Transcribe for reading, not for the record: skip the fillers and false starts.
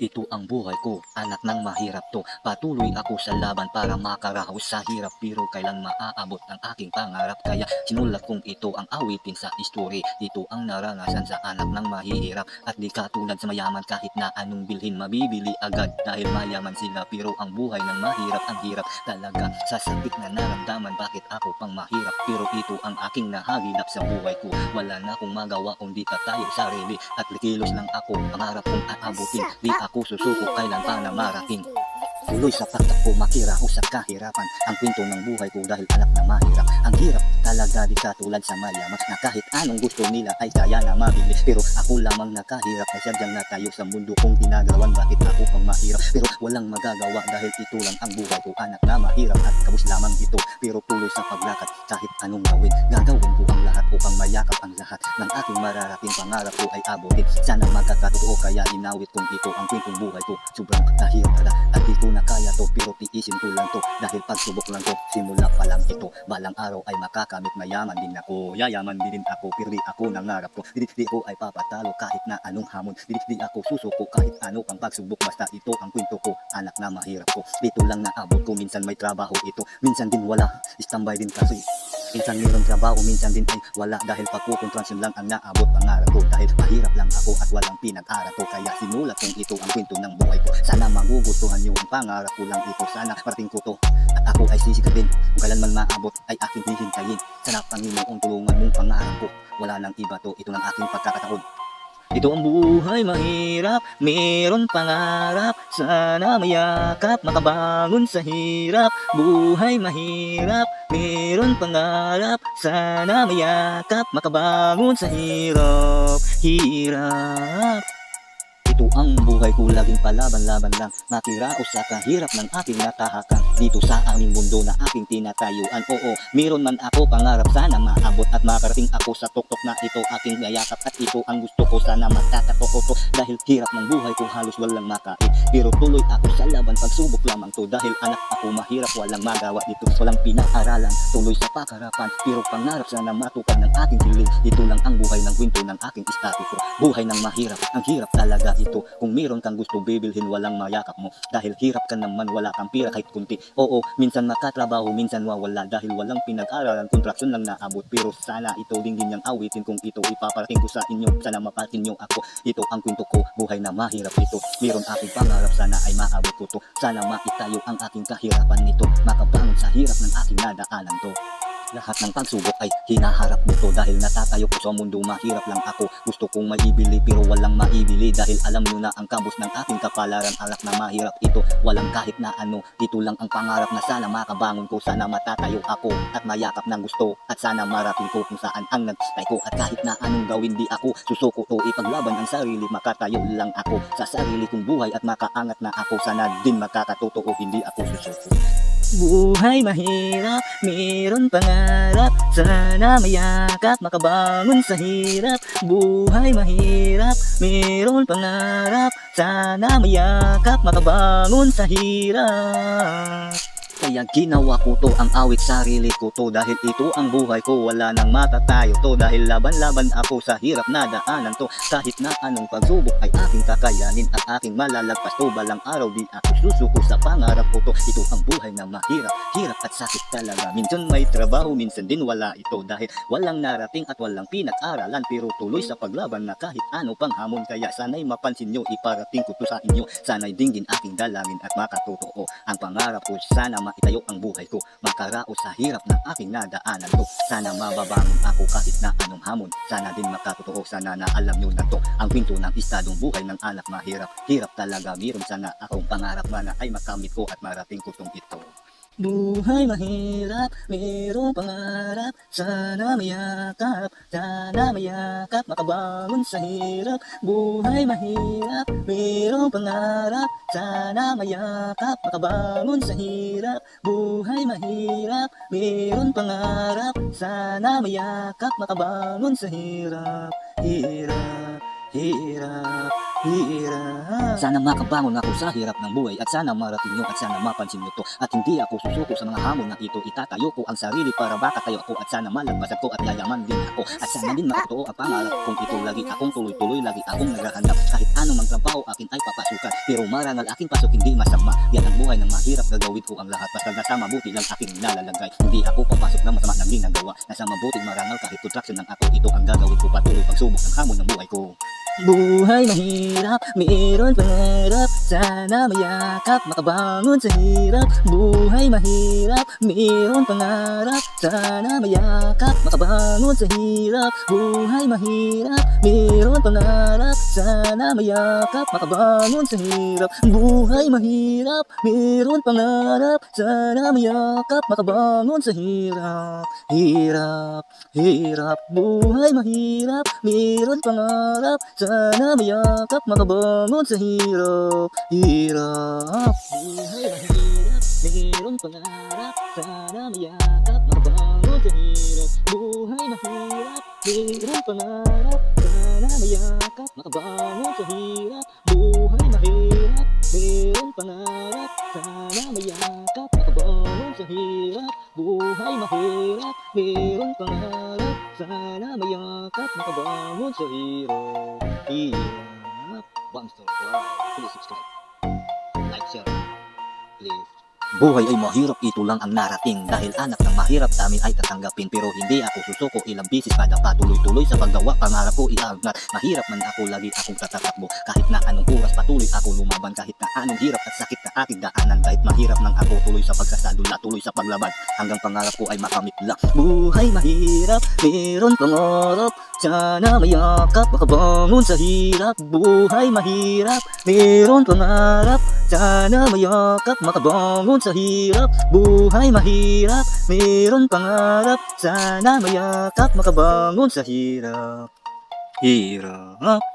Ito ang buhay ko, anak ng mahirap to. Patuloy ako sa laban para makaraos sa hirap, pero kailan maaabot ang aking pangarap. Kaya sinulat kong ito ang awitin sa history. Ito ang naranasan sa anak ng mahihirap. At di katulad sa mayaman, kahit na anong bilhin mabibili agad dahil mayaman sila. Pero ang buhay ng mahirap, ang hirap talaga. Sa sakit na naramdaman, bakit ako pang mahirap? Pero ito ang aking nahagilap sa buhay ko. Wala na akong magawa kundi tayo sarili. At kilos lang ako, pangarap kong aabutin. Di ako susuko kailan pa na marating. Tuloy sa pagtakbo, makiraos sa kahirapan. Ang kwento ng buhay ko dahil anak na mahirap. Ang hirap talaga, di katulad sa mayaman na kahit anong gusto nila ay kaya na mabili. Pero ako lamang nakahirap ay sadyang natayo sa mundo kong ginagawan. Bakit ako pang mahirap? Pero walang magagawa dahil ito lang ang buhay ko. Anak na mahirap at kabus lamang ito. Pero tuloy sa paglakad kahit anong gawin. Gagawin ko ang lahat upang mayakap ang lahat ng aking mararating pangarap ko ay abutin. Sana magkakatotoo, kaya inawit kong ito ang kwentong buhay ko. Sobrang nahirap talaga at ito na kaya to, pero tiisin ko lang to dahil pagsubok lang to, simula pa lang ito. Balang araw ay makakamit, mayaman din ako, yayaman din ako, pero di ako nangarap ko. Di ko ay papatalo kahit na anong hamon. Di ako susuko kahit ano pang pagsubok. Basta ito ang kwento ko, anak na mahirap ko. Dito lang naabot ko, minsan may trabaho ito, minsan din wala, standby din kasi. Minsan mayroong trabaho, minsan din ay wala dahil pagkukontransyon lang ang naabot pangarap ko. Dahil mahirap lang ako at walang pinag-aral ko, kaya sinulat kong ito ang kwento ng buhay ko. Sana magugustuhan nyo ang pangarap ko lang ito, sana parating ko to at ako ay sisikat din. Kung kailan man maabot ay aking hihintayin. Sana Panginoon tulungan mong pangarap ko, wala nang iba to, ito ng aking pagkakataon. Ito ang buhay mahirap, meron pangarap, sana mayakap, makabangon sa hirap. Buhay mahirap, meron pangarap, sana mayakap, makabangon sa hirap. Hirap. Ito ang buhay ko, laging palaban-laban lang, makiraos sa kahirap ng aking natahakan. Dito sa aming mundo na aking tinatayuan. Oo, meron man ako pangarap, sana maabot at makarating ako sa tuktok na ito aking nayakap. At ito ang gusto ko, sana magkakatotoo to. Dahil hirap ng buhay ko, halos walang makain, pero tuloy ako sa laban, pagsubok lamang to. Dahil anak ako mahirap, walang magawa dito, walang pinag-aralan, tuloy sa pakarapan, pero pangarap sana matupad ng aking hiling. Ito lang ang buhay ng kwento ng aking status ko. Buhay ng mahirap, ang hirap talaga ito. Kung meron kang gusto bibilhin, walang mayakap mo dahil hirap ka naman, wala kang pira kahit kunti. Oo, minsan makatrabaho, minsan wawala dahil walang pinag-aralan, kontraksyon lang naabot. Pero sana ito din yung awitin kung ito ipaparating ko sa inyo. Sana mapatin nyo ako, ito ang kwento ko, buhay na mahirap ito. Meron aking pangarap, sana ay maabot ko to. Sana maitayo ang aking kahirapan nito, makabangon sa hirap ng aking nadaanan to. Lahat ng pagsubok ay hinaharap nito dahil natatayo ko sa mundo, mahirap lang ako. Gusto kong maibili pero walang maibili dahil alam nyo na ang kabos ng aking kapalaran. Anak na mahirap ito, walang kahit na ano. Dito lang ang pangarap na sana makabangon ko. Sana matatayo ako at mayakap ng gusto, at sana marating ko kung saan ang nagstay ko. At kahit na anong gawin, di ako susuko to, ipaglaban ang sarili, makatayo lang ako sa sarili kong buhay at makaangat na ako. Sana din makakatotoo, hindi ako susuko. Buhay mahirap, meron pangarap, sana mayakap, makabangon sa hirap. Buhay mahirap, meron pangarap, sana mayakap, makabangon sa hirap. Kaya ginawa ko to, ang awit sarili ko to, dahil ito ang buhay ko, wala nang matatayo to. Dahil laban-laban ako sa hirap na daanan to, kahit na anong pagsubok ay aking kakayanin at aking malalagpas to. Balang araw di ako susuko sa pangarap ko to. Ito ang buhay na mahirap, hirap at sakit talaga. Minsan may trabaho, minsan din wala ito, dahil walang narating at walang pinag-aralan, pero tuloy sa paglaban na kahit ano pang hamon. Kaya sana'y mapansin nyo, iparating ko to sa inyo. Sana'y dinggin aking dalangin at makatotoo ang pangarap ko. Sana itayo ang buhay ko, makaraos sa hirap ng aking nadaanan to. Sana mababangon ako kahit na anong hamon. Sana din makatotoo, sana na alam nyo na to ang kwento ng estadong buhay ng anak mahirap. Hirap talaga, meron sana akong pangarap, mana ay makamit ko at marating ko tong ito. Buhay mahirap, mayroong pangarap, sana mayakap, makabangon sa hirap. Buhay mahirap, mayroong pangarap, sana mayakap, makabangon sa hirap. Buhay mahirap, mayroong pangarap, sana mayakap, makabangon sa hirap. Hirap, hirap, hirap. Sana makabangon ako sa hirap ng buhay at sana marating nyo at sana mapansin nyo to. At hindi ako susuko sa mga hamon na ito. Itatayo ko ang sarili para makatayo ako at sana malagpasan ko at yayaman din ako. At sana din makatotoo ang pangarap kong ito. Lagi akong tuloy-tuloy, lagi akong naghahanap. Kahit anong mang trabaho akin ay papasukan. Pero marangal aking pasok hindi masama. Yan ang buhay ng mahirap, gagawin ko ang lahat. Basta nasa mabuti lang aking nalalagay. Hindi ako papasok ng masama ng ginagawa. Nasa mabuting marangal kahit contraction ng ako. Ito ang gagawin ko, patuloy pagsubok ng hamon ng buhay ko. Buhay mahirap, mayroon pangarap. Sana mayakap, makabangon sa hirap. Buhay mahirap, mayroon pangarap. Sana mayakap, makabangon sa hirap. Buhay mahirap, mayroon pangarap. Sana mayakap, makabangon sa hirap. Buhay mahirap, mayroon pangarap. Sana mayakap, makabangon sa hirap. Hirap, hirap, buhay mahirap, mayroon pangarap. Sana mayakap, makabangon sa hirap. Hirap, buhay mahirap, mayroon pangarap. Sana mayakap, makabangon sa hirap. Buhay mahirap, mayroon pangarap. Sana mayakap, makabangon sa hirap. Buhay mahirap, mayroon pangarap. Sana mayakap, makabangon sa hirap. Buhay mahirap, mayroon pangarap. Sana mayakap, makabangon sa hirap. Hirap. Bangster, please subscribe, like, share, please. Buhay ay mahirap, ito lang ang narating. Dahil anak ng mahirap amin ay tatanggapin. Pero hindi ako susuko, ilang bisis kada patuloy-tuloy sa paggawa. Pangarap ko iaangat, mahirap man ako, lagi akong tatatakbo. Kahit na anong oras patuloy ako lumaban. Kahit na anong hirap at sakit na aking daanan. Kahit mahirap nang ako, tuloy sa pagsasadula, tuloy sa paglaban. Hanggang pangarap ko ay makamit lang. Buhay mahirap, mayroon pangarap. Sana mayakap, makabangon sa hirap. Buhay mahirap, mayroon pangarap. Sana mayakap, makabangon sa hirap. Buhay mahirap, mayroon pangarap. Sana mayakap, makabangon sa hirap. Hirap.